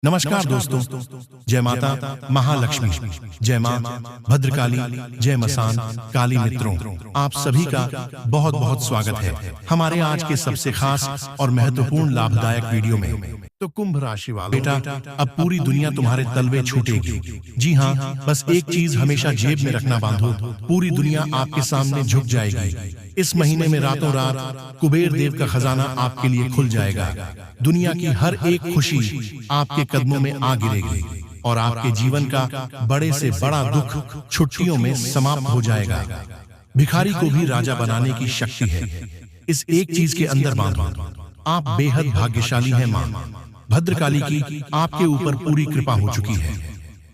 नमस्कार दोस्तों। जय माता महालक्ष्मी, जय मां भद्रकाली, जय मसान काली। मित्रों, आप सभी का बहुत बहुत स्वागत है हमारे आज के सबसे खास और महत्वपूर्ण लाभदायक वीडियो में। तो कुंभ राशि वालों, बेटा अब पूरी दुनिया तुम्हारे तलवे छूटेगी। जी हाँ, बस एक चीज हमेशा जेब में रखना बांधो, पूरी दुनिया आपके सामने झुक जाएगी। इस महीने में रातों रात कुबेर देव का खजाना आपके लिए खुल जाएगा। दुनिया की हर एक खुशी आपके कदमों में आ गिरेगी और आपके जीवन का बड़े से बड़ा दुख छुट्टियों में समाप्त हो जाएगा। भिखारी को भी राजा बनाने की शक्ति है। इस एक चीज के अंदर बांधो, आप बेहद भाग्यशाली हैं। मां भद्रकाली की आपके ऊपर पूरी कृपा हो चुकी है,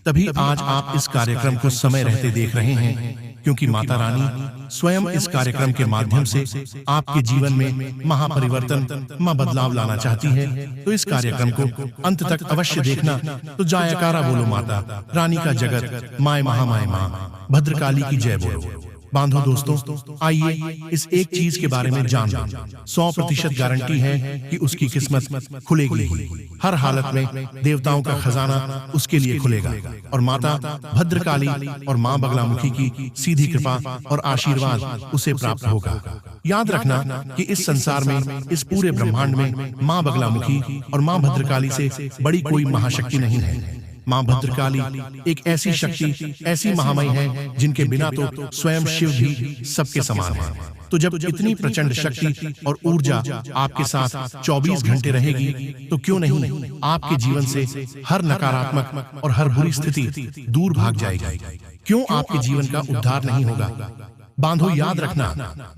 तभी आज आप इस कार्यक्रम को समय रहते देख रहे हैं, क्योंकि माता रानी स्वयं इस कार्यक्रम के माध्यम से आपके जीवन में महापरिवर्तन, बदलाव लाना चाहती है। तो इस कार्यक्रम को अंत तक अवश्य देखना। तो जयकारा बोलो माता रानी का जगत, माय महामाय मां भद्रकाली की जय बोलो। बांधो दोस्तों, आइए इस एक चीज के बारे में जान लो। 100% गारंटी है कि उसकी किस्मत खुलेगी ही। हर हालत में देवताओं का खजाना उसके लिए खुलेगा और माता भद्रकाली और मां बगलामुखी की सीधी कृपा और आशीर्वाद उसे प्राप्त होगा। याद रखना कि इस संसार में, इस पूरे ब्रह्मांड में मां बगलामुखी और मां भद्रकाली से बड़ी कोई महाशक्ति नहीं है। मां भद्रकाली एक ऐसी शक्ति, ऐसी महामयी है जिनके बिना तो स्वयं शिव भी सबके समान है। तो जब इतनी प्रचंड शक्ति और ऊर्जा आपके साथ 24 घंटे रहेगी, तो क्यों नहीं आपके जीवन से हर नकारात्मक और हर बुरी स्थिति दूर भाग जाएगी। क्यों आपके जीवन का उद्धार नहीं होगा। बांधो, याद रखना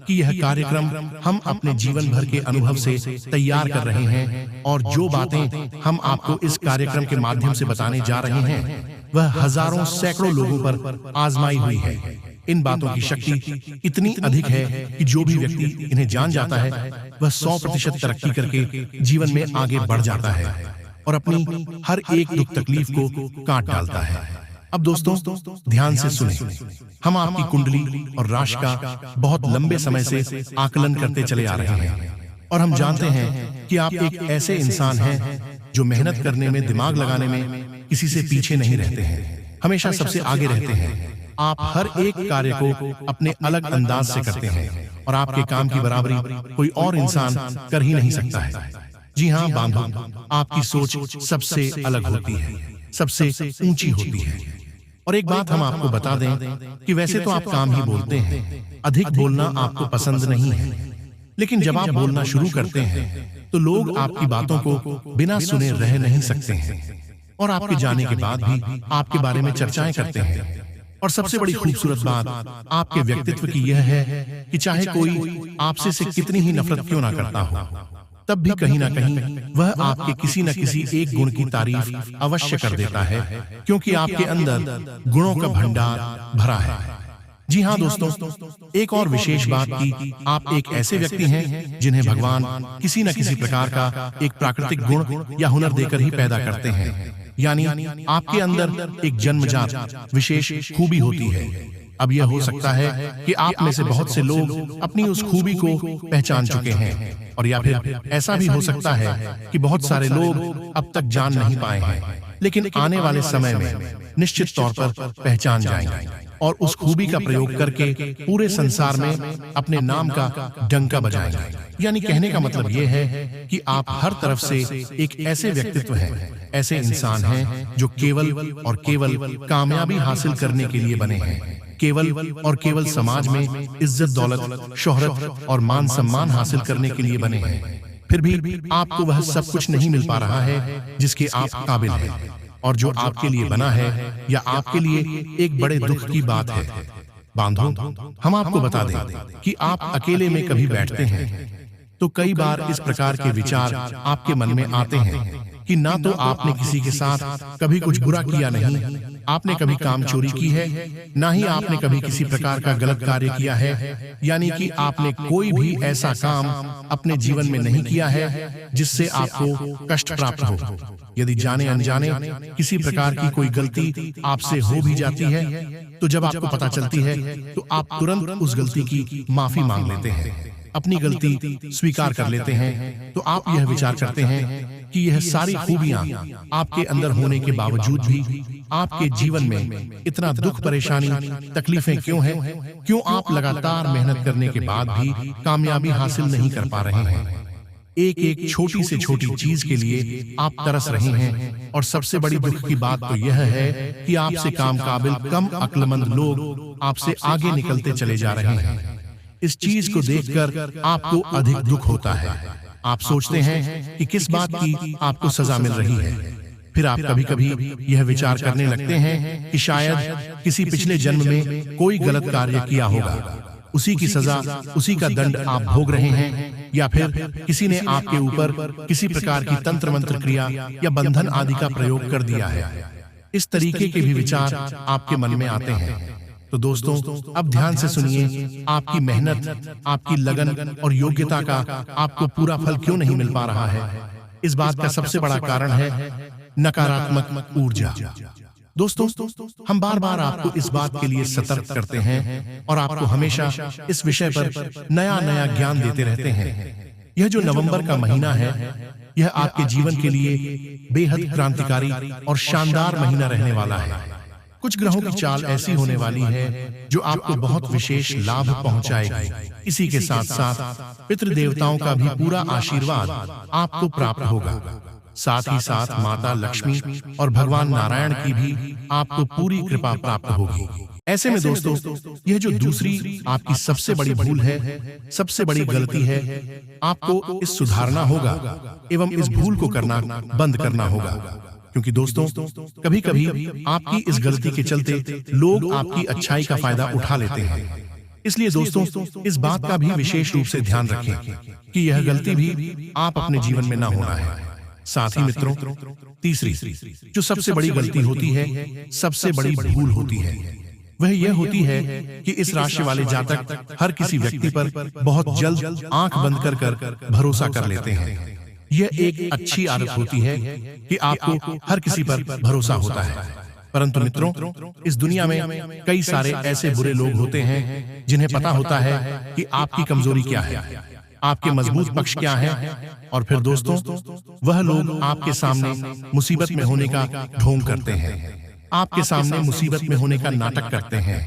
कि यह कार्यक्रम हम अपने जीवन भर के अनुभव से तैयार कर रहे हैं और जो बातें हम आपको इस कार्यक्रम के माध्यम से बताने जा रहे हैं, वह हजारों सैकड़ों लोगों पर आजमाई हुई है। इन बातों की शक्ति इतनी अधिक है कि जो भी व्यक्ति इन्हें जान जाता है, वह 100% तरक्की करके जीवन में आगे बढ़ जाता है और अपनी हर एक दुख तकलीफ को काट डालता है। अब दोस्तों ध्यान से सुने, हम आपकी कुंडली और राशि का बहुत लंबे समय से आकलन करते चले आ रहे हैं और हम जानते हैं कि आप एक ऐसे इंसान हैं जो मेहनत करने में, दिमाग लगाने में किसी से पीछे नहीं रहते हैं, हमेशा सबसे आगे रहते हैं। आप हर एक कार्य को अपने अलग अंदाज से करते हैं और आपके काम की बराबरी कोई और इंसान कर ही नहीं सकता है। जी हाँ बांधो, आपकी सोच सबसे अलग होती है, सबसे ऊंची होती है। और एक बात हम आपको बता दें कि वैसे तो आप काम ही बोलते हैं, अधिक बोलना आपको पसंद नहीं है, लेकिन जब आप बोलना शुरू करते हैं तो लोग आपकी बातों को बिना सुने रह नहीं सकते हैं और आपके जाने के बाद भी आपके बारे में चर्चाएं करते हैं। और सबसे बड़ी खूबसूरत बात आपके व्यक्तित्व की यह है कि चाहे कोई आपसे से कितनी ही नफरत क्यों ना करता हो, तब भी कहीं ना कहीं वह आपके किसी न किसी एक गुण की तारीफ अवश्य कर देता है, क्योंकि आपके अंदर गुणों का भंडार भरा है। जी हाँ दोस्तों, एक और विशेष बात कि आप एक ऐसे व्यक्ति हैं जिन्हें भगवान किसी न किसी प्रकार का एक प्राकृतिक गुण या हुनर देकर ही पैदा करते हैं, यानी आपके अंदर एक जन्मजात विशेष खूबी होती है। अब यह हो सकता है कि आप में से बहुत से लोग अपनी उस खूबी को पहचान चुके हैं, और या फिर ऐसा भी हो सकता है कि बहुत सारे लोग अब तक जान नहीं पाए हैं, लेकिन आने वाले समय में निश्चित तौर पर पहचान जाएंगे और उस खूबी का प्रयोग करके पूरे संसार में अपने नाम का डंका बजाएंगे। यानी कहने का मतलब यह है कि आप हर तरफ से एक ऐसे व्यक्तित्व हैं, ऐसे इंसान हैं जो केवल और केवल कामयाबी हासिल करने के लिए बने हैं, केवल और केवल समाज में इज्जत, दौलत, शोहरत और मान सम्मान हासिल करने के लिए बने हैं। फिर भी आपको वह सब कुछ नहीं मिल पा रहा है जिसके आप काबिल हैं, और जो आपके लिए बना है या आपके लिए एक बड़े दुख की बात है। बांधो, हम आपको बता दें कि आप अकेले में कभी बैठते हैं तो कई बार इस प्रकार के विचार आपके मन में आते हैं कि ना तो आपने किसी के साथ कभी कुछ बुरा किया नहीं, आपने कभी काम चोरी की है, ना ही आपने कभी किसी प्रकार का गलत कार्य किया है, यानी कि आपने कोई भी ऐसा काम अपने जीवन में नहीं किया है जिससे आपको कष्ट प्राप्त हो। यदि जाने अनजाने किसी प्रकार की कोई गलती आपसे हो भी जाती है, तो जब आपको पता चलती है तो आप तुरंत उस गलती की माफी मांग लेते हैं, अपनी गलती स्वीकार कर लेते हैं। तो आप यह विचार करते हैं कि यह सारी खूबियां आपके अंदर होने के बावजूद भी आपके जीवन में इतना दुख, परेशानी, तकलीफें क्यों हैं? क्यों आप लगातार मेहनत करने के बाद भी कामयाबी हासिल नहीं कर पा रहे हैं? एक एक छोटी से छोटी चीज के लिए आप तरस रहे हैं, और सबसे बड़ी दुख की बात तो यह है कि आपसे काम काबिल, कम अक्लमंद लोग आपसे आगे निकलते चले जा रहे हैं। इस चीज को देखकर आपको अधिक दुख होता है। आप सोचते हैं कि किस बात की आपको सजा मिल रही है। फिर आप कभी कभी यह विचार करने लगते हैं कि शायद किसी पिछले जन्म में कोई गलत कार्य किया होगा, उसी की सजा, उसी का दंड आप भोग रहे हैं, या फिर किसी ने आपके ऊपर किसी प्रकार की तंत्र मंत्र क्रिया या बंधन आदि का प्रयोग कर दिया है। इस तरीके के भी विचार आपके मन में आते हैं। तो दोस्तों, अब ध्यान से सुनिए, आपकी मेहनत, आपकी लगन और योग्यता का आपको पूरा फल क्यों नहीं मिल पा रहा है? इस बात का सबसे बड़ा कारण है नकारात्मक ऊर्जा। दोस्तों, हम बार बार आपको इस बात के लिए सतर्क करते हैं और आपको हमेशा इस विषय पर नया नया ज्ञान देते रहते हैं। यह जो नवंबर का महीना है, यह आपके जीवन के लिए बेहद क्रांतिकारी और शानदार महीना रहने वाला है। कुछ ग्रहों की चाल ऐसी होने वाली है जो आपको बहुत विशेष लाभ पहुंचाएगी। इसी के साथ साथ पितृ देवताओं का भी पूरा आशीर्वाद आपको प्राप्त होगा। साथ ही साथ माता लक्ष्मी और भगवान नारायण की भी आपको पूरी कृपा प्राप्त होगी। ऐसे में दोस्तों, यह जो दूसरी आपकी सबसे बड़ी भूल है, सबसे बड़ी गलती है, आपको इस सुधारना होगा एवं इस भूल को करना बंद करना होगा। क्योंकि दोस्तों, कभी कभी आपकी इस गलती के चलते लोग आपकी अच्छाई का फायदा उठा लेते हैं। इसलिए दोस्तों, इस बात का भी विशेष रूप से ध्यान रखें कि यह गलती भी आप अपने जीवन में ना होना है। साथ ही मित्रों, तीसरी जो सबसे बड़ी गलती होती है, सबसे बड़ी भूल होती है, वह यह होती है कि इस राशि वाले जातक हर किसी व्यक्ति पर बहुत जल्द आंख बंद कर भरोसा कर लेते हैं। यह एक अच्छी आदत होती है कि आपको हर किसी पर भरोसा होता है, परंतु मित्रों, इस दुनिया में कई सारे ऐसे बुरे लोग होते हैं जिन्हें पता होता है कि आपकी कमजोरी क्या है, आपके मजबूत पक्ष क्या है, और फिर दोस्तों, वह लोग आपके सामने मुसीबत में होने का ढोंग करते हैं, आपके सामने मुसीबत में होने का नाटक करते हैं,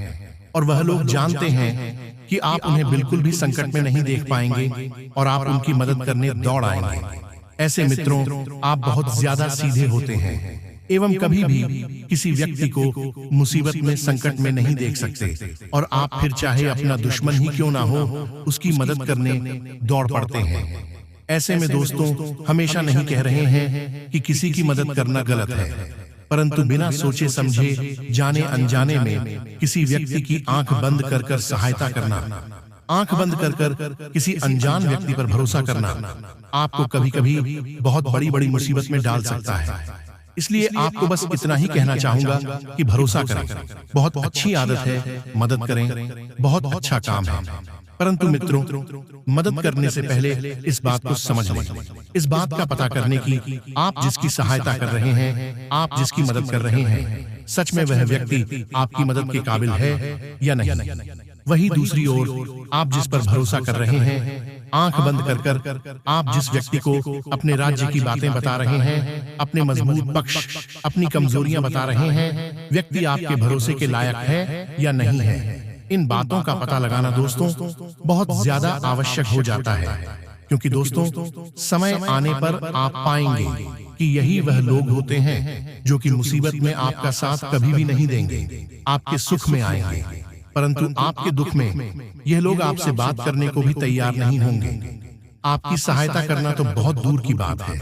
और वह लोग जानते हैं कि आप उन्हें बिल्कुल भी संकट में नहीं देख पाएंगे और आप उनकी मदद करने दौड़ आएंगे। ऐसे मित्रों, आप बहुत ज्यादा सीधे होते हैं एवं कभी भी किसी व्यक्ति को मुसीबत में, संकट में नहीं देख सकते, और आप फिर चाहे अपना दुश्मन ही क्यों ना हो, उसकी मदद करने दौड़ पड़ते हैं। ऐसे में दोस्तों, हमेशा नहीं कह रहे हैं कि किसी की मदद करना गलत है, परंतु बिना सोचे समझे, जाने अनजाने में किसी व्यक्ति की आंख बंद कर सहायता करना, आंख बंद कर किसी अनजान व्यक्ति पर भरोसा करना आपको कभी कभी बहुत बड़ी बड़ी मुसीबत में डाल सकता है। इसलिए आपको बस इतना ही कहना चाहूंगा कि भरोसा करें, बहुत अच्छी आदत है, मदद करें, बहुत अच्छा काम है। परंतु मित्रों, मदद करने से पहले इस बात को समझ लें, इस बात का पता करने की आप जिसकी सहायता कर रहे हैं, आप जिसकी मदद कर रहे हैं, सच में वह व्यक्ति आपकी मदद के काबिल है या नहीं। वही दूसरी ओर, आप जिस पर भरोसा कर रहे हैं, आंख बंद कर आप जिस व्यक्ति को अपने राज्य की बातें बता रहे हैं, अपने मजबूत पक्ष, अपनी कमजोरियां बता रहे हैं, व्यक्ति आपके भरोसे के लायक है या नहीं है, इन बातों का पता लगाना दोस्तों बहुत ज्यादा आवश्यक हो जाता है। क्योंकि दोस्तों, समय आने पर आप पाएंगे कि यही वह लोग होते हैं जो कि मुसीबत में आपका साथ कभी भी नहीं देंगे, आपके सुख में आएंगे, परंतु आपके दुख में यह लोग आपसे बात करने को भी तैयार नहीं होंगे। आपकी सहायता करना तो बहुत दूर की बात है।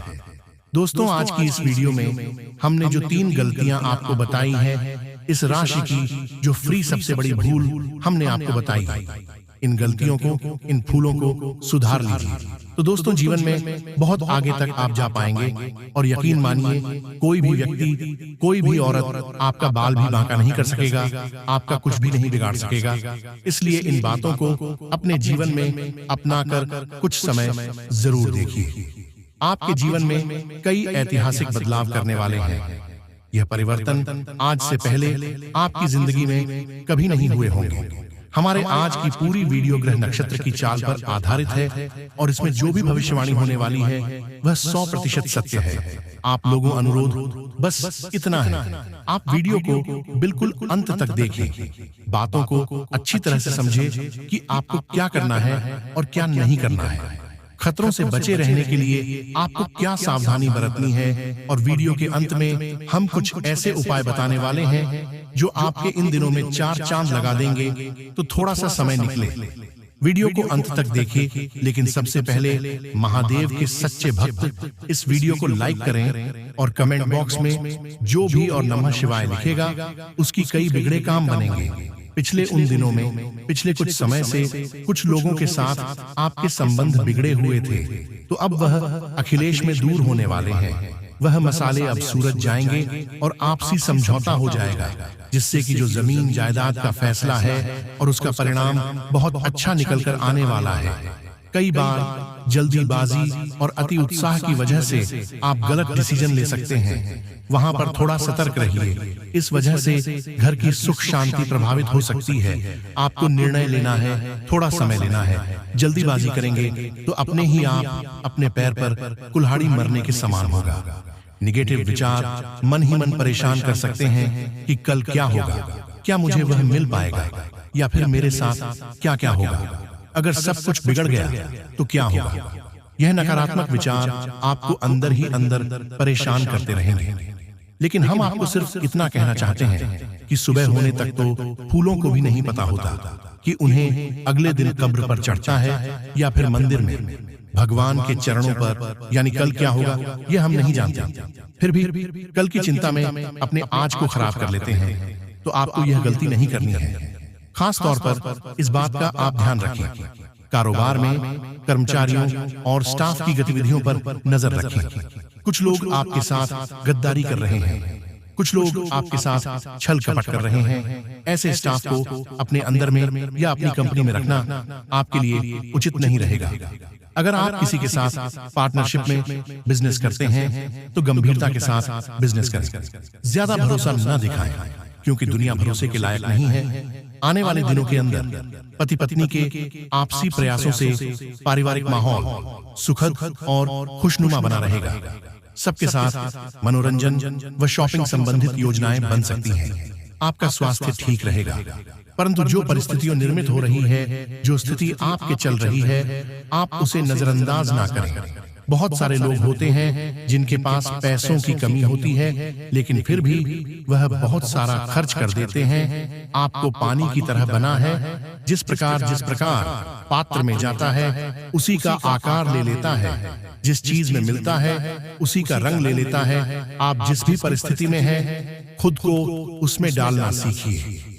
दोस्तों, आज की इस वीडियो में हमने जो 3 गलतियां आपको बताई हैं, इस राशि की जो फ्री सबसे बड़ी भूल हमने आपको बताई, इन गलतियों को, इन भूलों को सुधार लीजिए। तो दोस्तों, जीवन में बहुत आगे तक आप जा पाएंगे, और यकीन मानिए, कोई भी व्यक्ति, कोई भी औरत आपका बाल भी बांका नहीं कर सकेगा, आपका कुछ भी नहीं बिगाड़ सकेगा। इसलिए इन बातों को अपने जीवन में अपनाकर कुछ समय जरूर देखिए। आपके जीवन में कई ऐतिहासिक बदलाव करने वाले हैं। यह परिवर्तन आज से पहले आपकी जिंदगी में कभी नहीं हुए होंगे। हमारे आज की पूरी वीडियो ग्रह नक्षत्र की चाल पर आधारित है और इसमें जो भी भविष्यवाणी होने वाली है वह 100% सत्य है। आप लोगों अनुरोध बस इतना है, आप वीडियो को बिल्कुल अंत तक देखें, बातों को अच्छी तरह से समझें कि आपको क्या करना है और क्या नहीं करना है, खतरों से बचे रहने के लिए आपको क्या सावधानी बरतनी है। और वीडियो के अंत में हम कुछ ऐसे उपाय बताने वाले हैं जो आपके इन दिनों में 4 चांद लगा देंगे। तो थोड़ा सा समय निकले, वीडियो को अंत तक देखें। लेकिन सबसे पहले महादेव के सच्चे भक्त इस वीडियो को लाइक करें और कमेंट बॉक्स में जो भी और नमः शिवाय लिखेगा उसकी कई बिगड़े काम बनेंगे। पिछले उन दिनों में, पिछले कुछ समय से कुछ लोगों के साथ आपके संबंध बिगड़े हुए थे, तो अब वह अखिलेश में दूर होने वाले हैं। वह मसाले अब सूरज जाएंगे और आपसी समझौता हो जाएगा, जिससे कि जो जमीन जायदाद का फैसला है और उसका परिणाम बहुत अच्छा निकलकर आने वाला है। कई बार जल्दीबाजी और अति उत्साह की वजह से आप गलत डिसीजन ले सकते हैं, वहां पर थोड़ा सतर्क रहिए। इस वजह से घर की सुख शांति प्रभावित हो सकती है। आपको निर्णय लेना है, थोड़ा समय लेना है। जल्दीबाजी करेंगे तो अपने ही आप अपने पैर पर कुल्हाड़ी मरने के समान होगा। निगेटिव विचार मन ही मन परेशान कर सकते हैं कि कल क्या होगा, क्या मुझे वह मिल पाएगा, या फिर मेरे साथ क्या क्या होगा, अगर सब कुछ बिगड़ गया तो क्या होगा। यह नकारात्मक विचार आपको अंदर ही अंदर परेशान करते रहेंगे। लेकिन हम आपको सिर्फ इतना कहना चाहते हैं कि सुबह होने तक तो फूलों को भी नहीं पता होता कि उन्हें अगले दिन कब्र पर चढ़ता है या फिर मंदिर में। भगवान के चरणों पर, यानी कल क्या होगा यह हम नहीं जानते। फिर भी कल की चिंता में अपने आज को खराब कर लेते हैं, तो आपको यह गलती नहीं करनी है। खास तौर पर इस बात का आप ध्यान रखें, कारोबार में कर्मचारियों और स्टाफ की गतिविधियों पर नजर रखें। कुछ लोग आपके साथ गद्दारी कर रहे हैं, कुछ लोग आपके साथ छल कपट कर रहे हैं। ऐसे स्टाफ को अपने अंदर में या अपनी कंपनी में रखना आपके लिए उचित नहीं रहेगा। अगर आप किसी के साथ पार्टनरशिप में बिजनेस करते हैं तो गंभीरता के साथ बिजनेस करें, ज्यादा भरोसा न दिखाएं, क्योंकि दुनिया भरोसे के लायक नहीं है। आने वाले दिनों के अंदर पति पत्नी के आपसी प्रयासों से पारिवारिक माहौल सुखद और खुशनुमा बना रहेगा। सबके साथ मनोरंजन व शॉपिंग संबंधित योजनाएं बन सकती हैं। आपका स्वास्थ्य ठीक रहेगा, परंतु जो परिस्थितियां निर्मित हो रही है, जो स्थिति आपके चल रही है, आप उसे नजरअंदाज ना करें। बहुत सारे लोग होते हैं जिनके पास पैसों की कमी होती है, लेकिन फिर भी वह बहुत सारा खर्च कर देते हैं। आपको पानी की तरह बना है, जिस प्रकार पात्र में जाता है उसी का आकार ले लेता है, जिस चीज में मिलता है उसी का रंग ले लेता है। आप जिस भी परिस्थिति में हैं, खुद को उसमें डालना सीखिए।